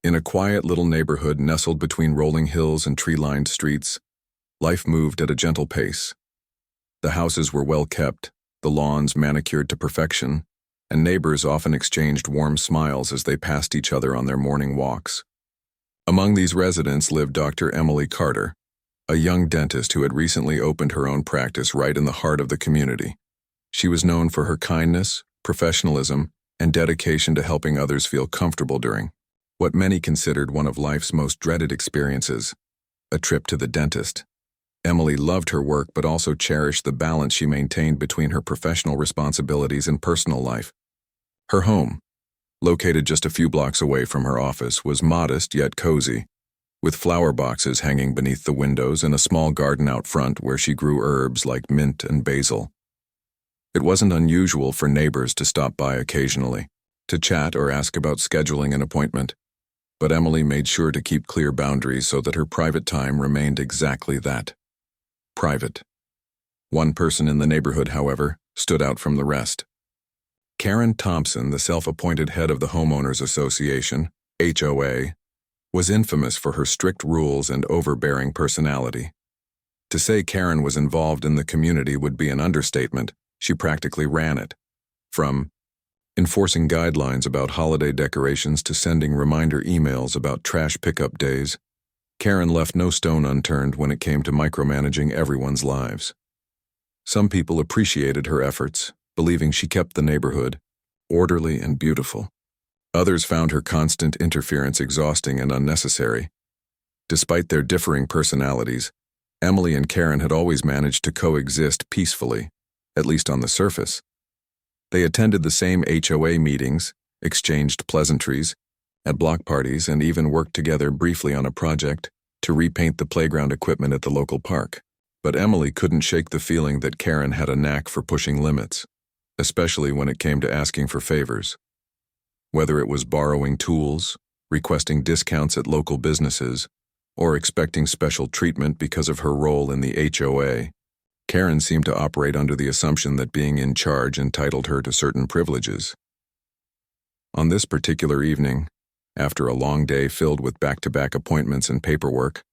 In a quiet little neighborhood nestled between rolling hills and tree-lined streets, life moved at a gentle pace. The houses were well kept, the lawns manicured to perfection, and neighbors often exchanged warm smiles as they passed each other on their morning walks. Among these residents lived Dr. Emily Carter, a young dentist who had recently opened her own practice right in the heart of the community. She was known for her kindness, professionalism, and dedication to helping others feel comfortable during what many considered one of life's most dreaded experiences, a trip to the dentist. Emily loved her work but also cherished the balance she maintained between her professional responsibilities and personal life. Her home, located just a few blocks away from her office, was modest yet cozy, with flower boxes hanging beneath the windows and a small garden out front where she grew herbs like mint and basil. It wasn't unusual for neighbors to stop by occasionally, to chat or ask about scheduling an appointment, but Emily made sure to keep clear boundaries so that her private time remained exactly that: private. One person in the neighborhood, however, stood out from the rest. Karen Thompson, the self-appointed head of the Homeowners Association, HOA, was infamous for her strict rules and overbearing personality. To say Karen was involved in the community would be an understatement. She practically ran it. From enforcing guidelines about holiday decorations to sending reminder emails about trash pickup days, Karen left no stone unturned when it came to micromanaging everyone's lives. Some people appreciated her efforts, believing she kept the neighborhood orderly and beautiful. Others found her constant interference exhausting and unnecessary. Despite their differing personalities, Emily and Karen had always managed to coexist peacefully, at least on the surface. They attended the same HOA meetings, exchanged pleasantries, at block parties, and even worked together briefly on a project to repaint the playground equipment at the local park. But Emily couldn't shake the feeling that Karen had a knack for pushing limits, especially when it came to asking for favors. Whether it was borrowing tools, requesting discounts at local businesses, or expecting special treatment because of her role in the HOA, Karen seemed to operate under the assumption that being in charge entitled her to certain privileges. On this particular evening, after a long day filled with back-to-back appointments and paperwork,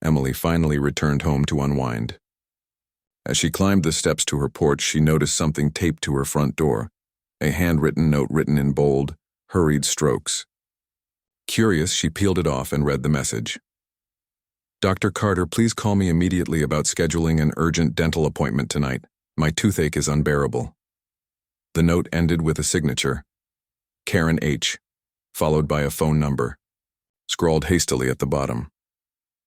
Emily finally returned home to unwind. As she climbed the steps to her porch, she noticed something taped to her front door, a handwritten note written in bold, hurried strokes. Curious, she peeled it off and read the message. "Dr. Carter, please call me immediately about scheduling an urgent dental appointment tonight. My toothache is unbearable." The note ended with a signature, Karen H., followed by a phone number, scrawled hastily at the bottom.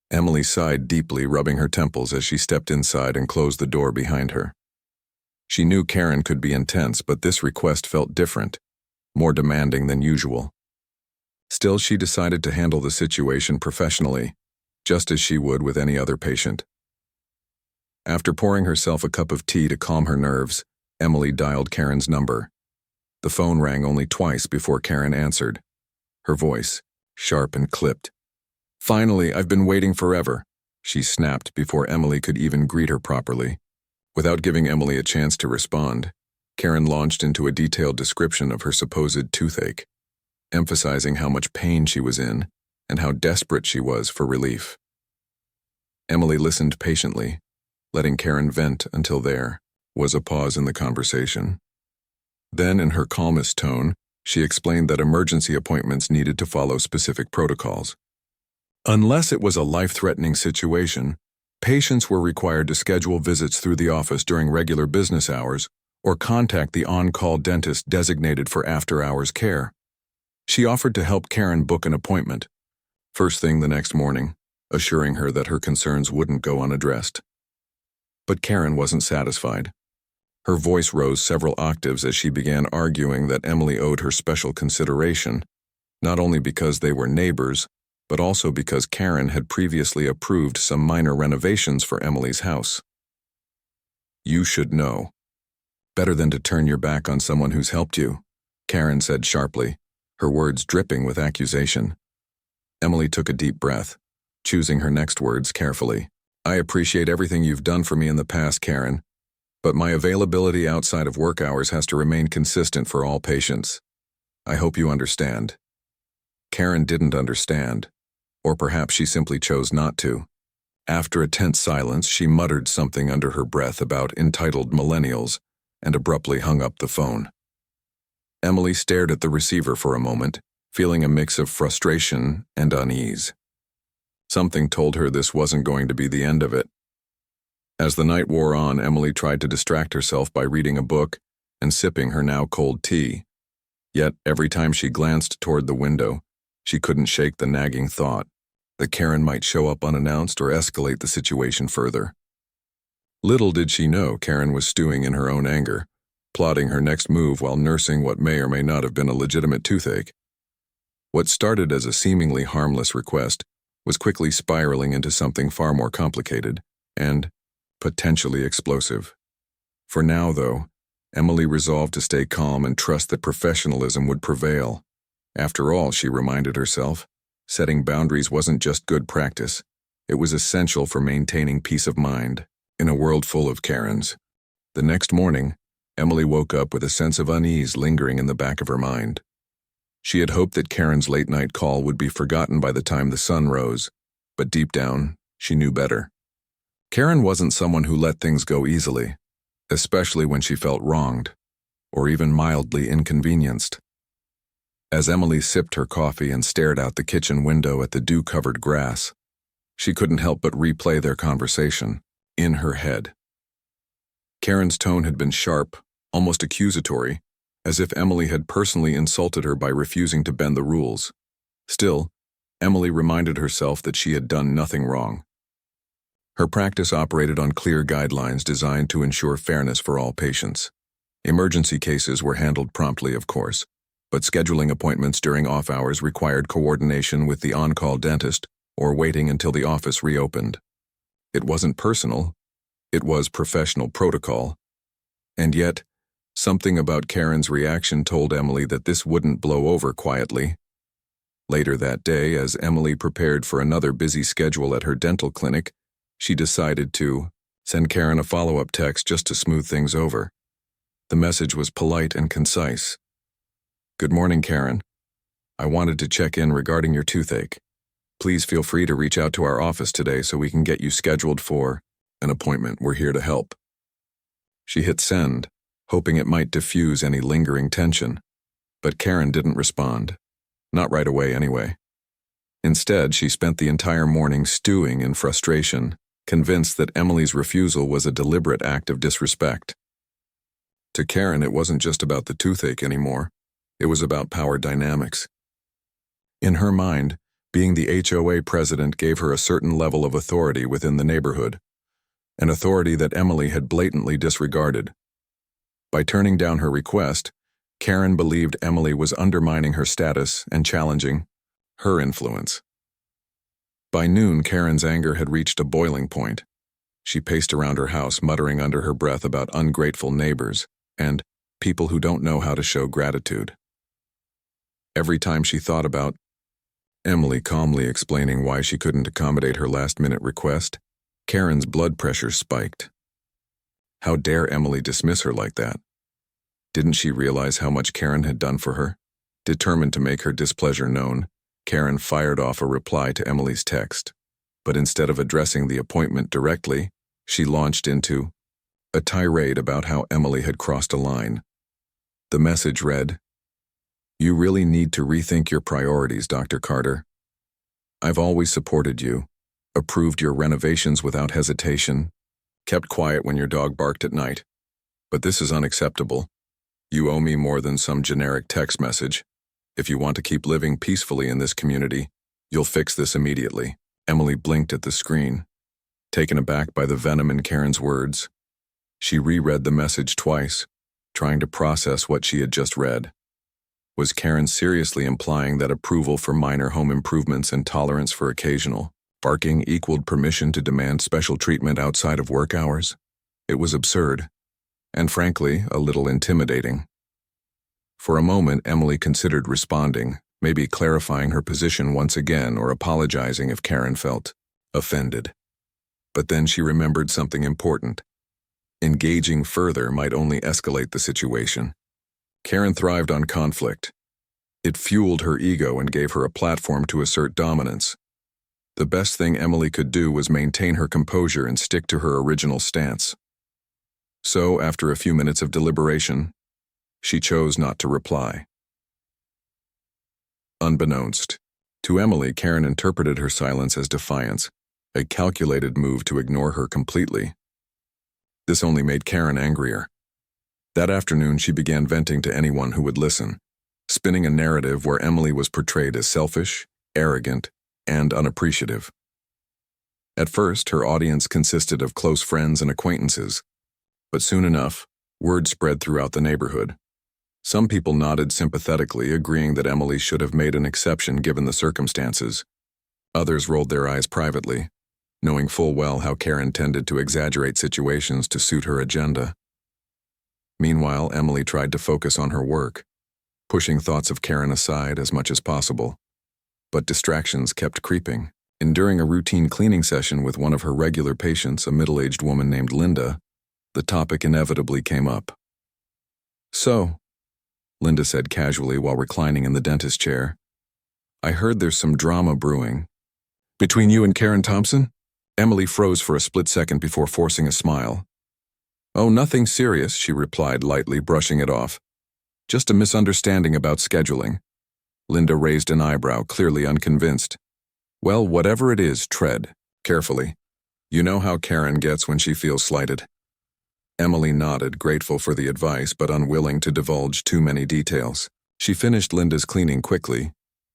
Emily sighed deeply, rubbing her temples as she stepped inside and closed the door behind her. She knew Karen could be intense, but this request felt different, more demanding than usual. Still, she decided to handle the situation professionally, just as she would with any other patient. After pouring herself a cup of tea to calm her nerves, Emily dialed Karen's number. The phone rang only twice before Karen answered, her voice sharp and clipped. "Finally, I've been waiting forever," she snapped before Emily could even greet her properly. Without giving Emily a chance to respond, Karen launched into a detailed description of her supposed toothache, emphasizing how much pain she was in and how desperate she was for relief. Emily listened patiently, letting Karen vent until there was a pause in the conversation. Then, in her calmest tone, she explained that emergency appointments needed to follow specific protocols. Unless it was a life-threatening situation, patients were required to schedule visits through the office during regular business hours or contact the on-call dentist designated for after-hours care. She offered to help Karen book an appointment first thing the next morning, assuring her that her concerns wouldn't go unaddressed. But Karen wasn't satisfied. Her voice rose several octaves as she began arguing that Emily owed her special consideration, not only because they were neighbors, but also because Karen had previously approved some minor renovations for Emily's house. "You should know. Better than to turn your back on someone who's helped you," Karen said sharply, her words dripping with accusation. Emily took a deep breath, choosing her next words carefully. "I appreciate everything you've done for me in the past, Karen, but my availability outside of work hours has to remain consistent for all patients. I hope you understand." Karen didn't understand, or perhaps she simply chose not to. After a tense silence, she muttered something under her breath about entitled millennials and abruptly hung up the phone. Emily stared at the receiver for a moment, feeling a mix of frustration and unease. Something told her this wasn't going to be the end of it. As the night wore on, Emily tried to distract herself by reading a book and sipping her now cold tea. Yet, every time she glanced toward the window, she couldn't shake the nagging thought that Karen might show up unannounced or escalate the situation further. Little did she know Karen was stewing in her own anger, plotting her next move while nursing what may or may not have been a legitimate toothache. What started as a seemingly harmless request was quickly spiraling into something far more complicated and potentially explosive. For now, though, Emily resolved to stay calm and trust that professionalism would prevail. After all, she reminded herself, setting boundaries wasn't just good practice. It was essential for maintaining peace of mind in a world full of Karens. The next morning, Emily woke up with a sense of unease lingering in the back of her mind. She had hoped that Karen's late-night call would be forgotten by the time the sun rose, but deep down, she knew better. Karen wasn't someone who let things go easily, especially when she felt wronged, or even mildly inconvenienced. As Emily sipped her coffee and stared out the kitchen window at the dew-covered grass, she couldn't help but replay their conversation in her head. Karen's tone had been sharp, almost accusatory, as if Emily had personally insulted her by refusing to bend the rules. Still, Emily reminded herself that she had done nothing wrong. Her practice operated on clear guidelines designed to ensure fairness for all patients. Emergency cases were handled promptly, of course, but scheduling appointments during off hours required coordination with the on-call dentist or waiting until the office reopened. It wasn't personal, it was professional protocol. And yet, something about Karen's reaction told Emily that this wouldn't blow over quietly. Later that day, as Emily prepared for another busy schedule at her dental clinic, she decided to send Karen a follow-up text just to smooth things over. The message was polite and concise. "Good morning, Karen. I wanted to check in regarding your toothache. Please feel free to reach out to our office today so we can get you scheduled for an appointment. We're here to help." She hit send, hoping it might diffuse any lingering tension. But Karen didn't respond. Not right away, anyway. Instead, she spent the entire morning stewing in frustration, convinced that Emily's refusal was a deliberate act of disrespect. To Karen, it wasn't just about the toothache anymore. It was about power dynamics. In her mind, being the HOA president gave her a certain level of authority within the neighborhood, an authority that Emily had blatantly disregarded. By turning down her request, Karen believed Emily was undermining her status and challenging her influence. By noon, Karen's anger had reached a boiling point. She paced around her house, muttering under her breath about ungrateful neighbors and people who don't know how to show gratitude. Every time she thought about Emily calmly explaining why she couldn't accommodate her last-minute request, Karen's blood pressure spiked. How dare Emily dismiss her like that? Didn't she realize how much Karen had done for her? Determined to make her displeasure known, Karen fired off a reply to Emily's text. But instead of addressing the appointment directly, she launched into a tirade about how Emily had crossed a line. The message read, "You really need to rethink your priorities, Dr. Carter. I've always supported you, approved your renovations without hesitation, kept quiet when your dog barked at night. But this is unacceptable. You owe me more than some generic text message. If you want to keep living peacefully in this community, you'll fix this immediately." Emily blinked at the screen, taken aback by the venom in Karen's words. She reread the message twice, trying to process what she had just read. Was Karen seriously implying that approval for minor home improvements and tolerance for occasional barking equaled permission to demand special treatment outside of work hours? It was absurd, and frankly, a little intimidating. For a moment, Emily considered responding, maybe clarifying her position once again or apologizing if Karen felt offended. But then she remembered something important. Engaging further might only escalate the situation. Karen thrived on conflict. It fueled her ego and gave her a platform to assert dominance. The best thing Emily could do was maintain her composure and stick to her original stance. So, after a few minutes of deliberation, she chose not to reply. Unbeknownst to Emily, Karen interpreted her silence as defiance, a calculated move to ignore her completely. This only made Karen angrier. That afternoon, she began venting to anyone who would listen, spinning a narrative where Emily was portrayed as selfish, arrogant, and unappreciative. At first, her audience consisted of close friends and acquaintances, but soon enough, word spread throughout the neighborhood. Some people nodded sympathetically, agreeing that Emily should have made an exception given the circumstances. Others rolled their eyes privately, knowing full well how Karen tended to exaggerate situations to suit her agenda. Meanwhile, Emily tried to focus on her work, pushing thoughts of Karen aside as much as possible. But distractions kept creeping. And during a routine cleaning session with one of her regular patients, a middle-aged woman named Linda, the topic inevitably came up. "So," Linda said casually while reclining in the dentist chair, "I heard there's some drama brewing. Between you and Karen Thompson?" Emily froze for a split second before forcing a smile. "Oh, nothing serious," she replied lightly, brushing it off. "Just a misunderstanding about scheduling." Linda raised an eyebrow, clearly unconvinced. "Well, whatever it is, tread carefully. You know how Karen gets when she feels slighted." Emily nodded, grateful for the advice but unwilling to divulge too many details. She finished Linda's cleaning quickly,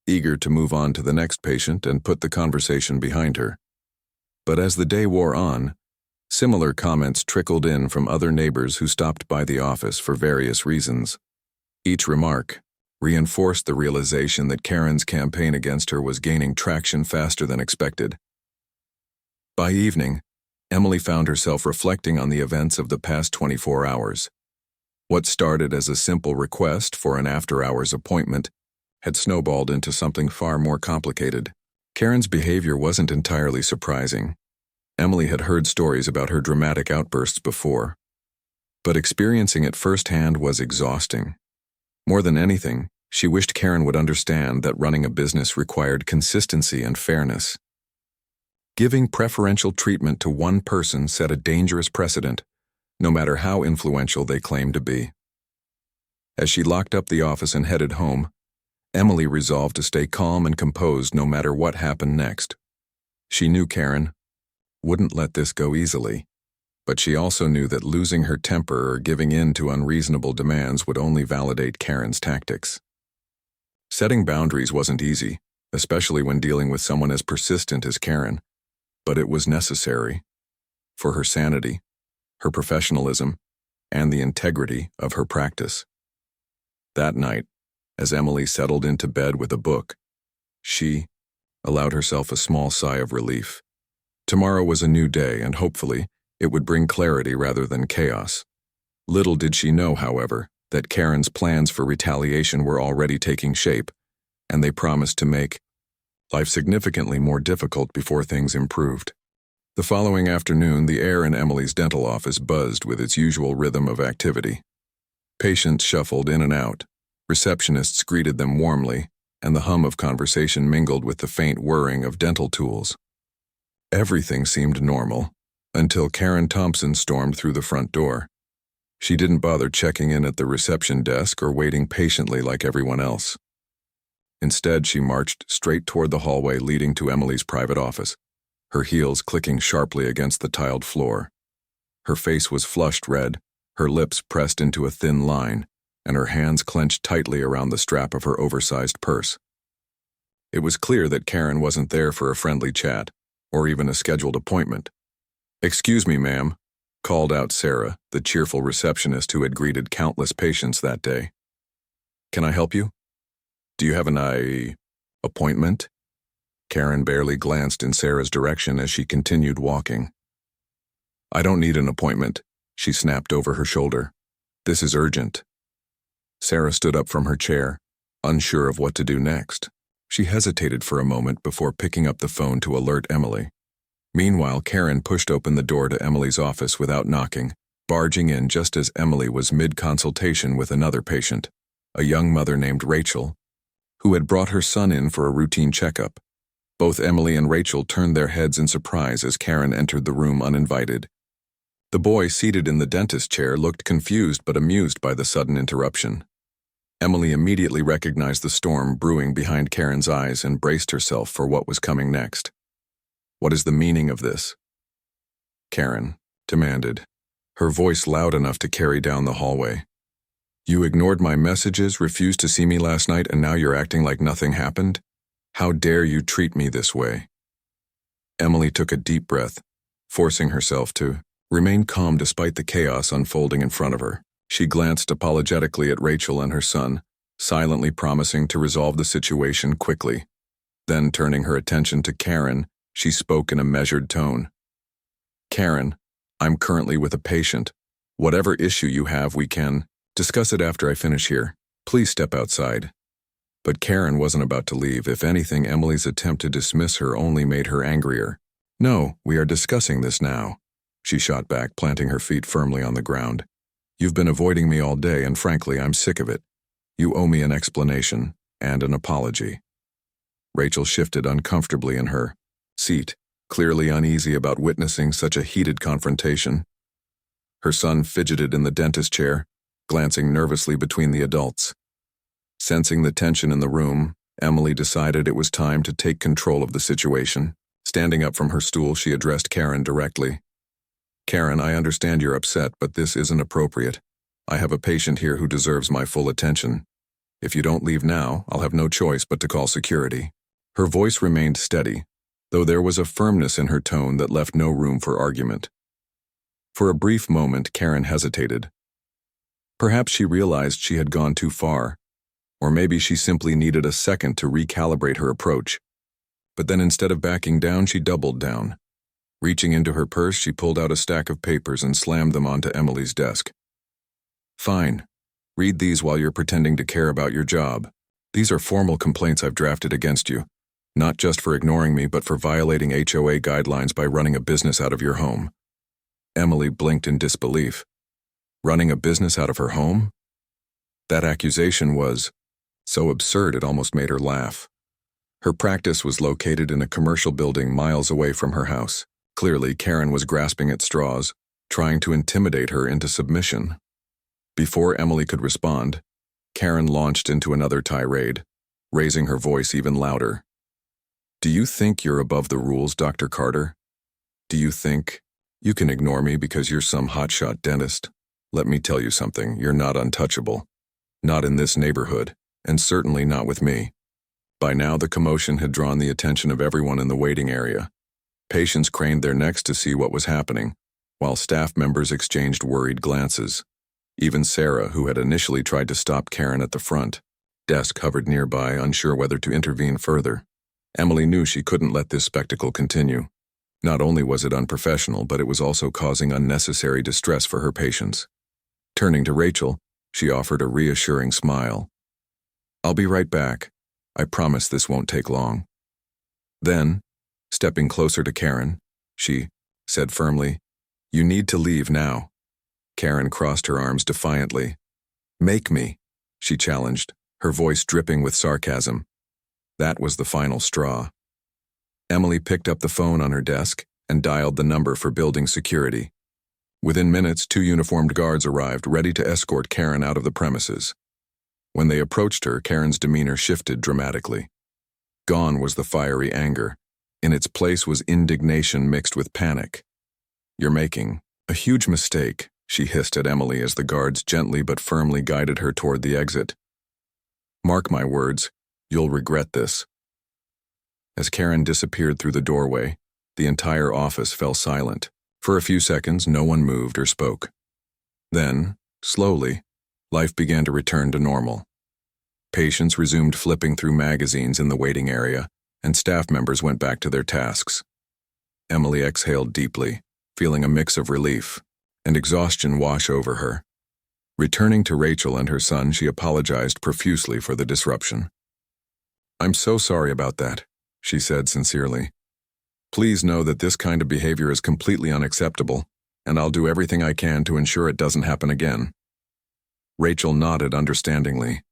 eager to move on to the next patient and put the conversation behind her. But as the day wore on, similar comments trickled in from other neighbors who stopped by the office for various reasons. Each remark reinforced the realization that Karen's campaign against her was gaining traction faster than expected. By evening, Emily found herself reflecting on the events of the past 24 hours. What started as a simple request for an after-hours appointment had snowballed into something far more complicated. Karen's behavior wasn't entirely surprising. Emily had heard stories about her dramatic outbursts before, but experiencing it firsthand was exhausting. More than anything, she wished Karen would understand that running a business required consistency and fairness. Giving preferential treatment to one person set a dangerous precedent, no matter how influential they claimed to be. As she locked up the office and headed home, Emily resolved to stay calm and composed no matter what happened next. She knew Karen wouldn't let this go easily, but she also knew that losing her temper or giving in to unreasonable demands would only validate Karen's tactics. Setting boundaries wasn't easy, especially when dealing with someone as persistent as Karen, but it was necessary for her sanity, her professionalism, and the integrity of her practice. That night, as Emily settled into bed with a book, she allowed herself a small sigh of relief. Tomorrow was a new day, and hopefully, it would bring clarity rather than chaos. Little did she know, however, that Karen's plans for retaliation were already taking shape, and they promised to make life significantly more difficult before things improved. The following afternoon, the air in Emily's dental office buzzed with its usual rhythm of activity. Patients shuffled in and out, receptionists greeted them warmly, and the hum of conversation mingled with the faint whirring of dental tools. Everything seemed normal, until Karen Thompson stormed through the front door. She didn't bother checking in at the reception desk or waiting patiently like everyone else. Instead, she marched straight toward the hallway leading to Emily's private office, her heels clicking sharply against the tiled floor. Her face was flushed red, her lips pressed into a thin line, and her hands clenched tightly around the strap of her oversized purse. It was clear that Karen wasn't there for a friendly chat, or even a scheduled appointment. "Excuse me, ma'am," called out Sarah, the cheerful receptionist who had greeted countless patients that day. "Can I help you? Do you have an appointment?" Karen barely glanced in Sarah's direction as she continued walking. "I don't need an appointment," she snapped over her shoulder. "This is urgent." Sarah stood up from her chair, unsure of what to do next. She hesitated for a moment before picking up the phone to alert Emily. Meanwhile, Karen pushed open the door to Emily's office without knocking, barging in just as Emily was mid-consultation with another patient, a young mother named Rachel, who had brought her son in for a routine checkup. Both Emily and Rachel turned their heads in surprise as Karen entered the room uninvited. The boy seated in the dentist chair looked confused but amused by the sudden interruption. Emily immediately recognized the storm brewing behind Karen's eyes and braced herself for what was coming next. "What is the meaning of this?" Karen demanded, her voice loud enough to carry down the hallway. "You ignored my messages, refused to see me last night, and now you're acting like nothing happened? How dare you treat me this way?" Emily took a deep breath, forcing herself to remain calm despite the chaos unfolding in front of her. She glanced apologetically at Rachel and her son, silently promising to resolve the situation quickly. Then, turning her attention to Karen, she spoke in a measured tone. "Karen, I'm currently with a patient. Whatever issue you have, we can discuss it after I finish here. Please step outside." But Karen wasn't about to leave. If anything, Emily's attempt to dismiss her only made her angrier. "No, we are discussing this now," she shot back, planting her feet firmly on the ground. "You've been avoiding me all day, and frankly, I'm sick of it. You owe me an explanation and an apology." Rachel shifted uncomfortably in her seat, clearly uneasy about witnessing such a heated confrontation. Her son fidgeted in the dentist chair, glancing nervously between the adults. Sensing the tension in the room, Emily decided it was time to take control of the situation. Standing up from her stool, she addressed Karen directly. "Karen, I understand you're upset, but this isn't appropriate. I have a patient here who deserves my full attention. If you don't leave now, I'll have no choice but to call security." Her voice remained steady, though there was a firmness in her tone that left no room for argument. For a brief moment, Karen hesitated. Perhaps she realized she had gone too far, or maybe she simply needed a second to recalibrate her approach. But then instead of backing down, she doubled down. Reaching into her purse, she pulled out a stack of papers and slammed them onto Emily's desk. "Fine. Read these while you're pretending to care about your job. These are formal complaints I've drafted against you, not just for ignoring me, but for violating HOA guidelines by running a business out of your home." Emily blinked in disbelief. Running a business out of her home? That accusation was so absurd it almost made her laugh. Her practice was located in a commercial building miles away from her house. Clearly, Karen was grasping at straws, trying to intimidate her into submission. Before Emily could respond, Karen launched into another tirade, raising her voice even louder. "Do you think you're above the rules, Dr. Carter? Do you think you can ignore me because you're some hotshot dentist? Let me tell you something, you're not untouchable. Not in this neighborhood, and certainly not with me." By now, the commotion had drawn the attention of everyone in the waiting area. Patients craned their necks to see what was happening, while staff members exchanged worried glances. Even Sarah, who had initially tried to stop Karen at the front desk, hovered nearby, unsure whether to intervene further. Emily knew she couldn't let this spectacle continue. Not only was it unprofessional, but it was also causing unnecessary distress for her patients. Turning to Rachel, she offered a reassuring smile. "I'll be right back. I promise this won't take long." Then, stepping closer to Karen, she said firmly, "You need to leave now." Karen crossed her arms defiantly. "Make me," she challenged, her voice dripping with sarcasm. That was the final straw. Emily picked up the phone on her desk and dialed the number for building security. Within minutes, 2 uniformed guards arrived, ready to escort Karen out of the premises. When they approached her, Karen's demeanor shifted dramatically. Gone was the fiery anger. In its place was indignation mixed with panic. "You're making a huge mistake," she hissed at Emily as the guards gently but firmly guided her toward the exit. "Mark my words, you'll regret this." As Karen disappeared through the doorway, the entire office fell silent. For a few seconds, no one moved or spoke. Then, slowly, life began to return to normal. Patients resumed flipping through magazines in the waiting area, and staff members went back to their tasks. Emily exhaled deeply, feeling a mix of relief and exhaustion wash over her. Returning to Rachel and her son, she apologized profusely for the disruption. "I'm so sorry about that," she said sincerely. "Please know that this kind of behavior is completely unacceptable, and I'll do everything I can to ensure it doesn't happen again." Rachel nodded understandingly.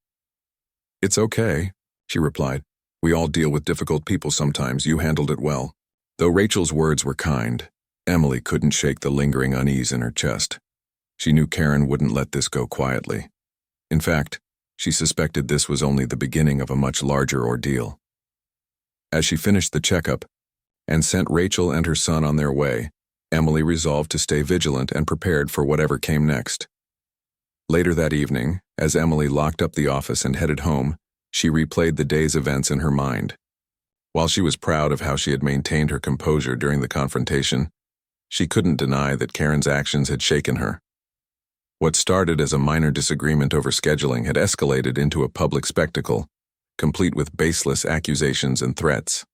"It's okay," she replied. "We all deal with difficult people sometimes. You handled it well." Though Rachel's words were kind, Emily couldn't shake the lingering unease in her chest. She knew Karen wouldn't let this go quietly. In fact, she suspected this was only the beginning of a much larger ordeal. As she finished the checkup and sent Rachel and her son on their way, Emily resolved to stay vigilant and prepared for whatever came next. Later that evening, as Emily locked up the office and headed home, she replayed the day's events in her mind. While she was proud of how she had maintained her composure during the confrontation, she couldn't deny that Karen's actions had shaken her. What started as a minor disagreement over scheduling had escalated into a public spectacle, complete with baseless accusations and threats.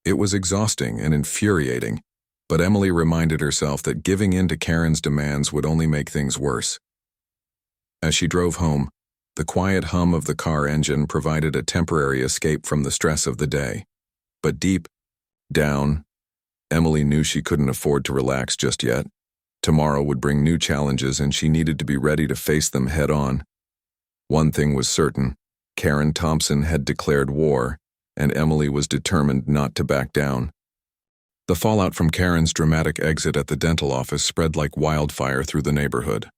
It was exhausting and infuriating, but Emily reminded herself that giving in to Karen's demands would only make things worse. As she drove home, the quiet hum of the car engine provided a temporary escape from the stress of the day. But deep down, Emily knew she couldn't afford to relax just yet. Tomorrow would bring new challenges and she needed to be ready to face them head on. One thing was certain: Karen Thompson had declared war, and Emily was determined not to back down. The fallout from Karen's dramatic exit at the dental office spread like wildfire through the neighborhood.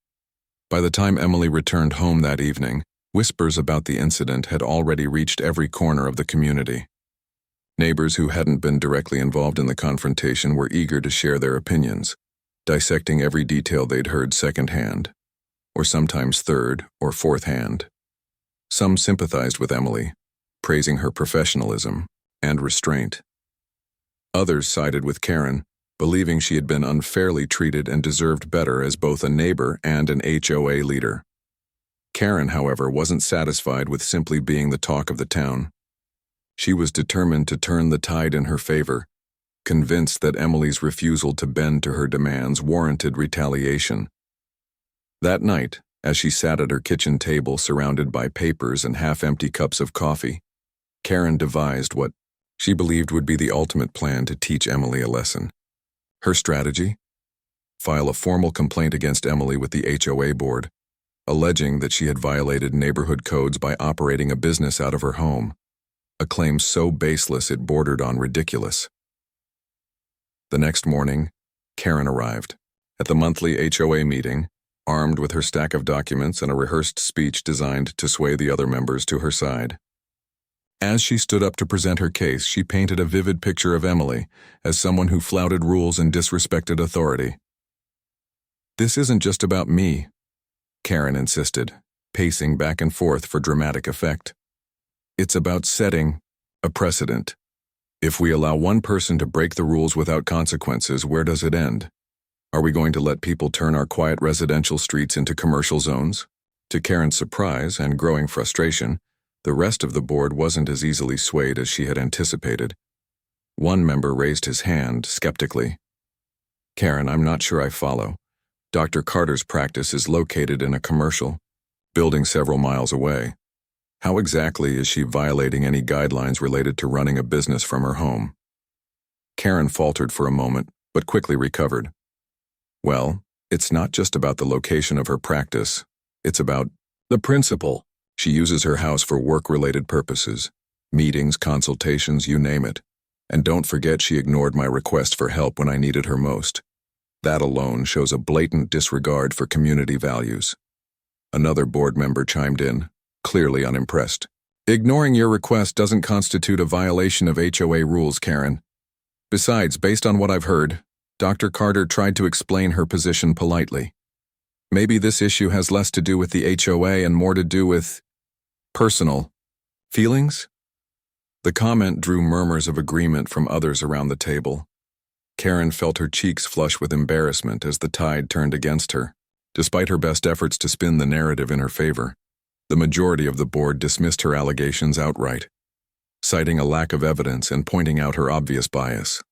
By the time Emily returned home that evening, whispers about the incident had already reached every corner of the community. Neighbors who hadn't been directly involved in the confrontation were eager to share their opinions, dissecting every detail they'd heard secondhand, or sometimes third or fourth hand. Some sympathized with Emily, praising her professionalism and restraint. Others sided with Karen, believing she had been unfairly treated and deserved better as both a neighbor and an HOA leader. Karen, however, wasn't satisfied with simply being the talk of the town. She was determined to turn the tide in her favor, convinced that Emily's refusal to bend to her demands warranted retaliation. That night, as she sat at her kitchen table surrounded by papers and half-empty cups of coffee, Karen devised what she believed would be the ultimate plan to teach Emily a lesson. Her strategy? File a formal complaint against Emily with the HOA board, alleging that she had violated neighborhood codes by operating a business out of her home, a claim so baseless it bordered on ridiculous. The next morning, Karen arrived. At the monthly HOA meeting, armed with her stack of documents and a rehearsed speech designed to sway the other members to her side. As she stood up to present her case, she painted a vivid picture of Emily as someone who flouted rules and disrespected authority. "This isn't just about me," Karen insisted, pacing back and forth for dramatic effect. "It's about setting a precedent. If we allow one person to break the rules without consequences, where does it end? Are we going to let people turn our quiet residential streets into commercial zones?" To Karen's surprise and growing frustration, the rest of the board wasn't as easily swayed as she had anticipated. One member raised his hand skeptically. "Karen, I'm not sure I follow. Dr. Carter's practice is located in a commercial building several miles away. How exactly is she violating any guidelines related to running a business from her home?" Karen faltered for a moment, but quickly recovered. "Well, it's not just about the location of her practice. It's about the principle. She uses her house for work-related purposes, meetings, consultations, you name it. And don't forget she ignored my request for help when I needed her most. That alone shows a blatant disregard for community values." Another board member chimed in, clearly unimpressed. "Ignoring your request doesn't constitute a violation of HOA rules, Karen. Besides, based on what I've heard, Dr. Carter tried to explain her position politely. Maybe this issue has less to do with the HOA and more to do with personal feelings?" The comment drew murmurs of agreement from others around the table. Karen felt her cheeks flush with embarrassment as the tide turned against her. Despite her best efforts to spin the narrative in her favor, the majority of the board dismissed her allegations outright, citing a lack of evidence and pointing out her obvious bias.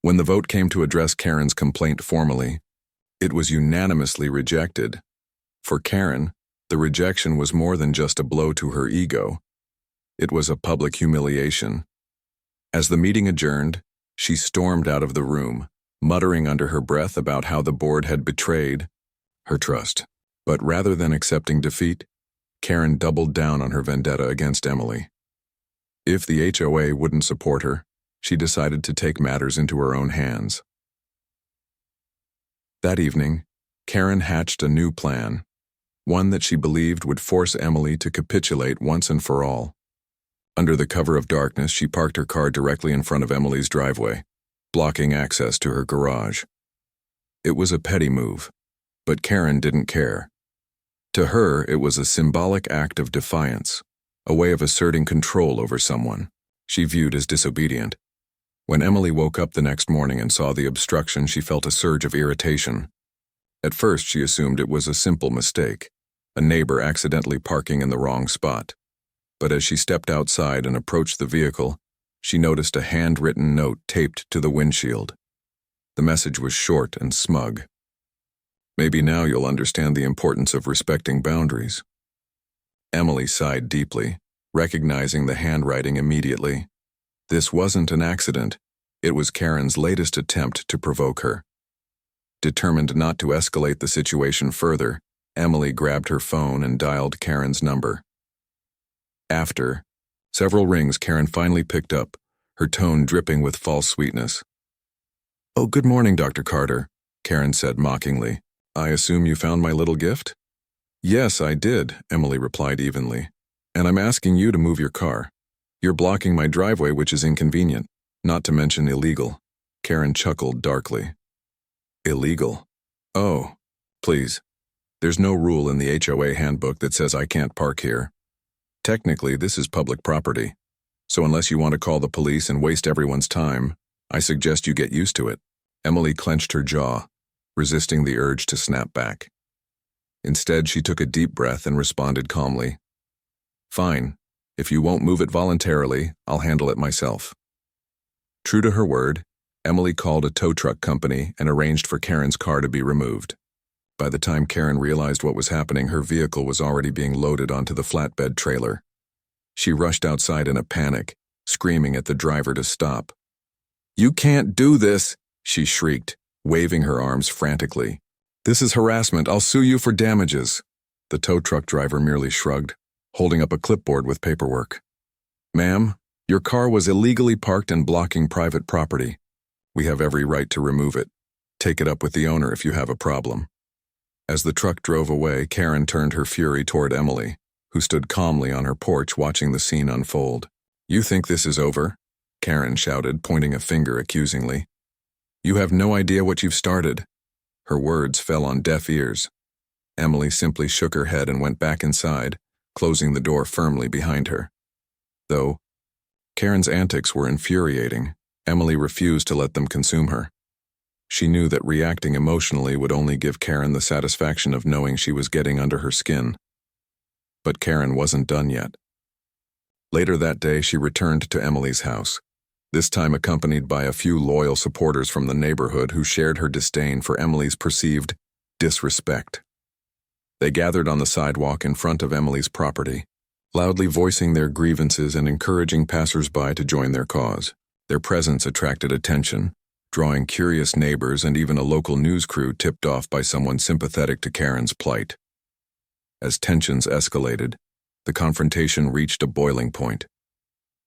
When the vote came to address Karen's complaint formally, it was unanimously rejected. For Karen, the rejection was more than just a blow to her ego. It was a public humiliation. As the meeting adjourned, she stormed out of the room, muttering under her breath about how the board had betrayed her trust. But rather than accepting defeat, Karen doubled down on her vendetta against Emily. If the HOA wouldn't support her, she decided to take matters into her own hands. That evening, Karen hatched a new plan, one that she believed would force Emily to capitulate once and for all. Under the cover of darkness, she parked her car directly in front of Emily's driveway, blocking access to her garage. It was a petty move, but Karen didn't care. To her, it was a symbolic act of defiance, a way of asserting control over someone she viewed as disobedient. When Emily woke up the next morning and saw the obstruction, she felt a surge of irritation. At first, she assumed it was a simple mistake, a neighbor accidentally parking in the wrong spot. But as she stepped outside and approached the vehicle, she noticed a handwritten note taped to the windshield. The message was short and smug. "Maybe now you'll understand the importance of respecting boundaries." Emily sighed deeply, recognizing the handwriting immediately. This wasn't an accident. It was Karen's latest attempt to provoke her. Determined not to escalate the situation further, Emily grabbed her phone and dialed Karen's number. After several rings, Karen finally picked up, her tone dripping with false sweetness. "Oh, good morning, Dr. Carter," Karen said mockingly. "I assume you found my little gift?" "Yes, I did," Emily replied evenly. "And I'm asking you to move your car. You're blocking my driveway, which is inconvenient, not to mention illegal." Karen chuckled darkly. "Illegal? Oh, please. There's no rule in the HOA handbook that says I can't park here. Technically, this is public property, so unless you want to call the police and waste everyone's time, I suggest you get used to it." Emily clenched her jaw, resisting the urge to snap back. Instead, she took a deep breath and responded calmly. "Fine. If you won't move it voluntarily, I'll handle it myself." True to her word, Emily called a tow truck company and arranged for Karen's car to be removed. By the time Karen realized what was happening, her vehicle was already being loaded onto the flatbed trailer. She rushed outside in a panic, screaming at the driver to stop. "You can't do this," she shrieked, waving her arms frantically. "This is harassment. I'll sue you for damages." The tow truck driver merely shrugged, holding up a clipboard with paperwork. "Ma'am, your car was illegally parked and blocking private property. We have every right to remove it. Take it up with the owner if you have a problem." As the truck drove away, Karen turned her fury toward Emily, who stood calmly on her porch watching the scene unfold. "You think this is over?" Karen shouted, pointing a finger accusingly. "You have no idea what you've started." Her words fell on deaf ears. Emily simply shook her head and went back inside, closing the door firmly behind her. Though Karen's antics were infuriating, Emily refused to let them consume her. She knew that reacting emotionally would only give Karen the satisfaction of knowing she was getting under her skin. But Karen wasn't done yet. Later that day, she returned to Emily's house, this time accompanied by a few loyal supporters from the neighborhood who shared her disdain for Emily's perceived disrespect. They gathered on the sidewalk in front of Emily's property, loudly voicing their grievances and encouraging passers-by to join their cause. Their presence attracted attention, drawing curious neighbors and even a local news crew tipped off by someone sympathetic to Karen's plight. As tensions escalated, the confrontation reached a boiling point.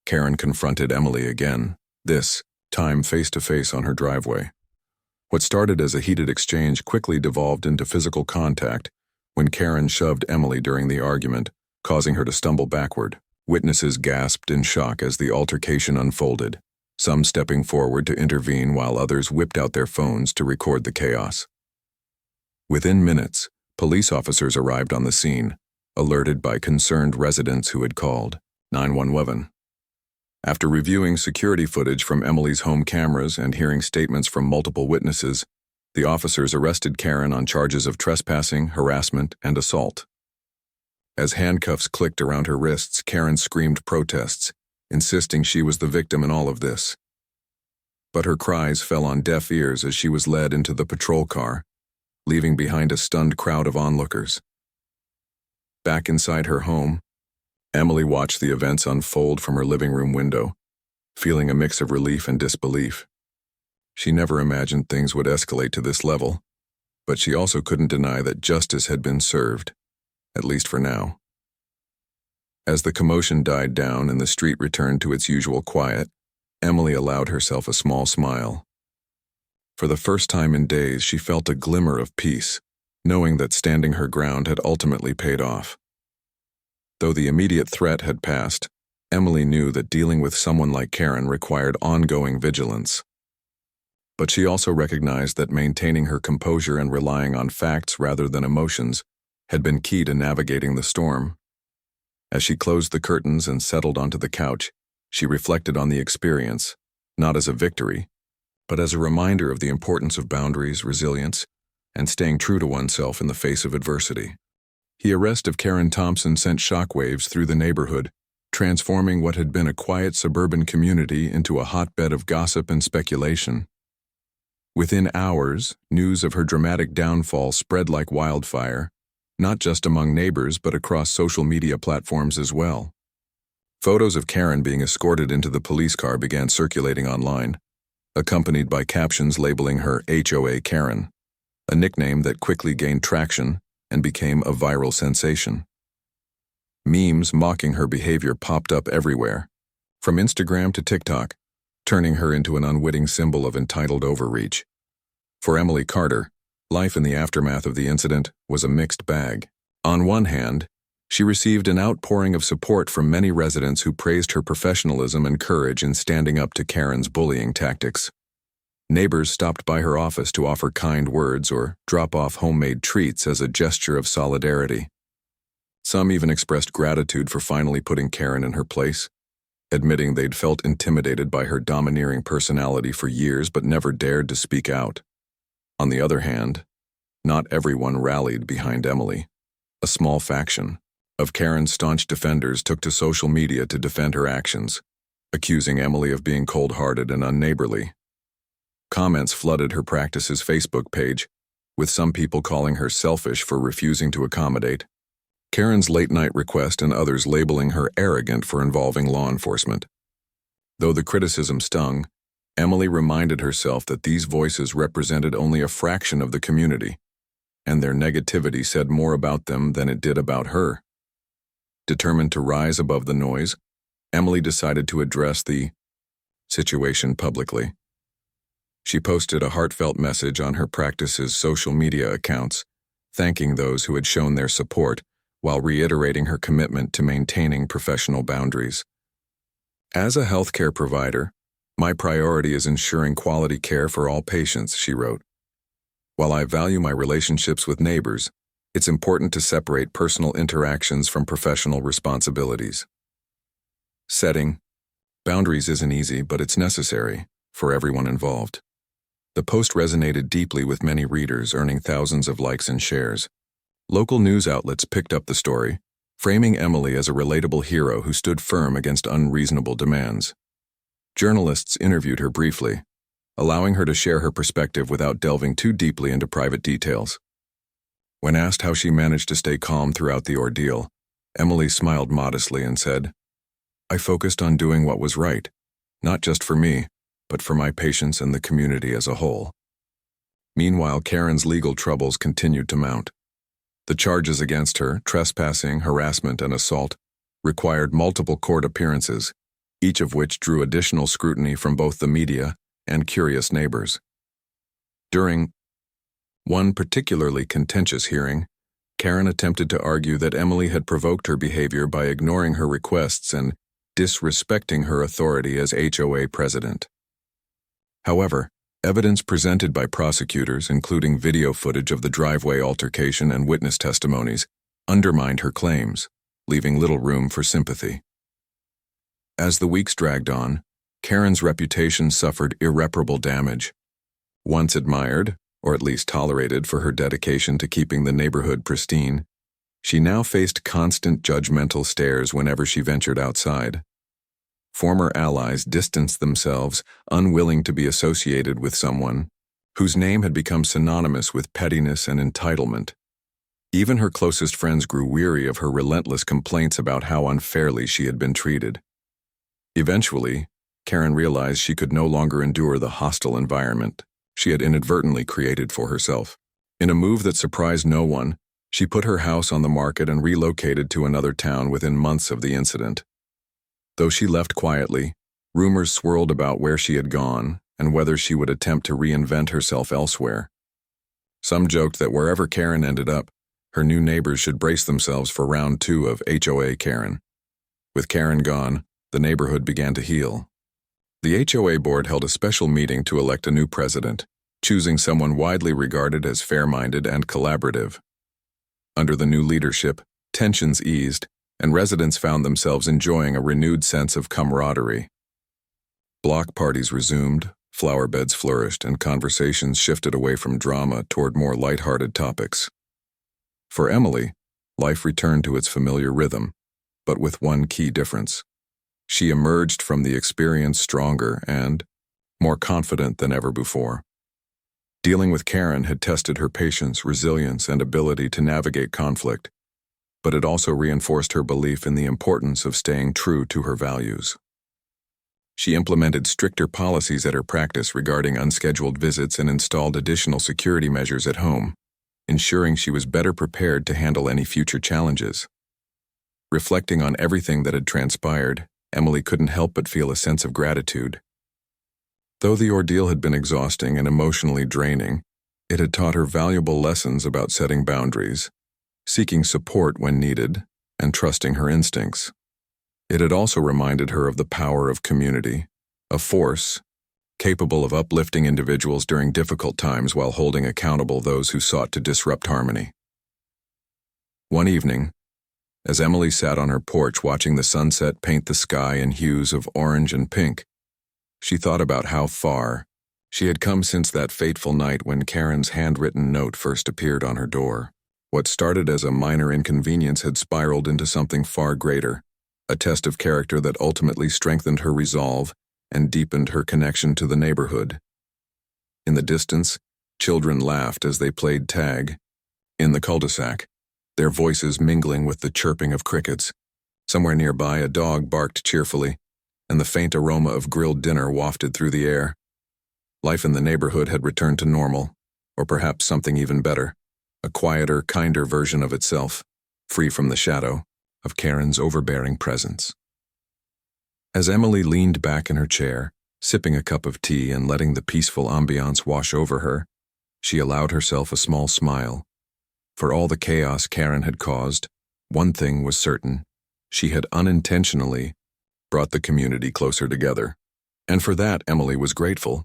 Karen confronted Emily again, this time face-to-face on her driveway. What started as a heated exchange quickly devolved into physical contact when Karen shoved Emily during the argument, causing her to stumble backward. Witnesses gasped in shock as the altercation unfolded, some stepping forward to intervene while others whipped out their phones to record the chaos. Within minutes, police officers arrived on the scene, alerted by concerned residents who had called 911. After reviewing security footage from Emily's home cameras and hearing statements from multiple witnesses, the officers arrested Karen on charges of trespassing, harassment, and assault. As handcuffs clicked around her wrists, Karen screamed protests, insisting she was the victim in all of this. But her cries fell on deaf ears as she was led into the patrol car, leaving behind a stunned crowd of onlookers. Back inside her home, Emily watched the events unfold from her living room window, feeling a mix of relief and disbelief. She never imagined things would escalate to this level, but she also couldn't deny that justice had been served, at least for now. As the commotion died down and the street returned to its usual quiet, Emily allowed herself a small smile. For the first time in days, she felt a glimmer of peace, knowing that standing her ground had ultimately paid off. Though the immediate threat had passed, Emily knew that dealing with someone like Karen required ongoing vigilance. But she also recognized that maintaining her composure and relying on facts rather than emotions had been key to navigating the storm. As she closed the curtains and settled onto the couch, she reflected on the experience, not as a victory, but as a reminder of the importance of boundaries, resilience, and staying true to oneself in the face of adversity. The arrest of Karen Thompson sent shockwaves through the neighborhood, transforming what had been a quiet suburban community into a hotbed of gossip and speculation. Within hours, news of her dramatic downfall spread like wildfire, not just among neighbors but across social media platforms as well. Photos of Karen being escorted into the police car began circulating online, accompanied by captions labeling her HOA Karen, a nickname that quickly gained traction and became a viral sensation. Memes mocking her behavior popped up everywhere, from Instagram to TikTok, turning her into an unwitting symbol of entitled overreach. For Emily Carter, life in the aftermath of the incident was a mixed bag. On one hand, she received an outpouring of support from many residents who praised her professionalism and courage in standing up to Karen's bullying tactics. Neighbors stopped by her office to offer kind words or drop off homemade treats as a gesture of solidarity. Some even expressed gratitude for finally putting Karen in her place, admitting they'd felt intimidated by her domineering personality for years but never dared to speak out. On the other hand, not everyone rallied behind Emily. A small faction of Karen's staunch defenders took to social media to defend her actions, accusing Emily of being cold-hearted and unneighborly. Comments flooded her practice's Facebook page, with some people calling her selfish for refusing to accommodate, Karen's late-night request and others labeling her arrogant for involving law enforcement. Though the criticism stung, Emily reminded herself that these voices represented only a fraction of the community, and their negativity said more about them than it did about her. Determined to rise above the noise, Emily decided to address the situation publicly. She posted a heartfelt message on her practice's social media accounts, thanking those who had shown their support while reiterating her commitment to maintaining professional boundaries. As a healthcare provider, my priority is ensuring quality care for all patients, she wrote. While I value my relationships with neighbors, it's important to separate personal interactions from professional responsibilities. Setting boundaries isn't easy, but it's necessary for everyone involved. The post resonated deeply with many readers, earning thousands of likes and shares. Local news outlets picked up the story, framing Emily as a relatable hero who stood firm against unreasonable demands. Journalists interviewed her briefly, allowing her to share her perspective without delving too deeply into private details. When asked how she managed to stay calm throughout the ordeal, Emily smiled modestly and said, "I focused on doing what was right, not just for me, but for my patients and the community as a whole." Meanwhile, Karen's legal troubles continued to mount. The charges against her, trespassing, harassment, and assault, required multiple court appearances, each of which drew additional scrutiny from both the media and curious neighbors. During one particularly contentious hearing, Karen attempted to argue that Emily had provoked her behavior by ignoring her requests and disrespecting her authority as HOA president. However, evidence presented by prosecutors, including video footage of the driveway altercation and witness testimonies, undermined her claims, leaving little room for sympathy. As the weeks dragged on, Karen's reputation suffered irreparable damage. Once admired, or at least tolerated for her dedication to keeping the neighborhood pristine, she now faced constant judgmental stares whenever she ventured outside. Former allies distanced themselves, unwilling to be associated with someone whose name had become synonymous with pettiness and entitlement. Even her closest friends grew weary of her relentless complaints about how unfairly she had been treated. Eventually, Karen realized she could no longer endure the hostile environment she had inadvertently created for herself. In a move that surprised no one, She put her house on the market and relocated to another town within months of the incident. Though she left quietly, rumors swirled about where she had gone and whether she would attempt to reinvent herself elsewhere. Some joked that wherever Karen ended up, her new neighbors should brace themselves for round 2 of HOA Karen. With Karen gone, the neighborhood began to heal. The HOA board held a special meeting to elect a new president, choosing someone widely regarded as fair-minded and collaborative. Under the new leadership, tensions eased, and residents found themselves enjoying a renewed sense of camaraderie. Block parties resumed, flower beds flourished, and conversations shifted away from drama toward more lighthearted topics. For Emily, life returned to its familiar rhythm, but with one key difference. She emerged from the experience stronger and more confident than ever before. Dealing with Karen had tested her patience, resilience, and ability to navigate conflict, but it also reinforced her belief in the importance of staying true to her values. She implemented stricter policies at her practice regarding unscheduled visits and installed additional security measures at home, ensuring she was better prepared to handle any future challenges. Reflecting on everything that had transpired, Emily couldn't help but feel a sense of gratitude. Though the ordeal had been exhausting and emotionally draining, it had taught her valuable lessons about setting boundaries, seeking support when needed, and trusting her instincts. It had also reminded her of the power of community, a force capable of uplifting individuals during difficult times while holding accountable those who sought to disrupt harmony. One evening, as Emily sat on her porch watching the sunset paint the sky in hues of orange and pink, she thought about how far she had come since that fateful night when Karen's handwritten note first appeared on her door. What started as a minor inconvenience had spiraled into something far greater, a test of character that ultimately strengthened her resolve and deepened her connection to the neighborhood. In the distance, children laughed as they played tag. In the cul-de-sac, their voices mingling with the chirping of crickets. Somewhere nearby, a dog barked cheerfully, and the faint aroma of grilled dinner wafted through the air. Life in the neighborhood had returned to normal, or perhaps something even better, a quieter, kinder version of itself, free from the shadow of Karen's overbearing presence. As Emily leaned back in her chair, sipping a cup of tea and letting the peaceful ambiance wash over her, she allowed herself a small smile. For all the chaos Karen had caused, one thing was certain: she had unintentionally brought the community closer together. And for that, Emily was grateful.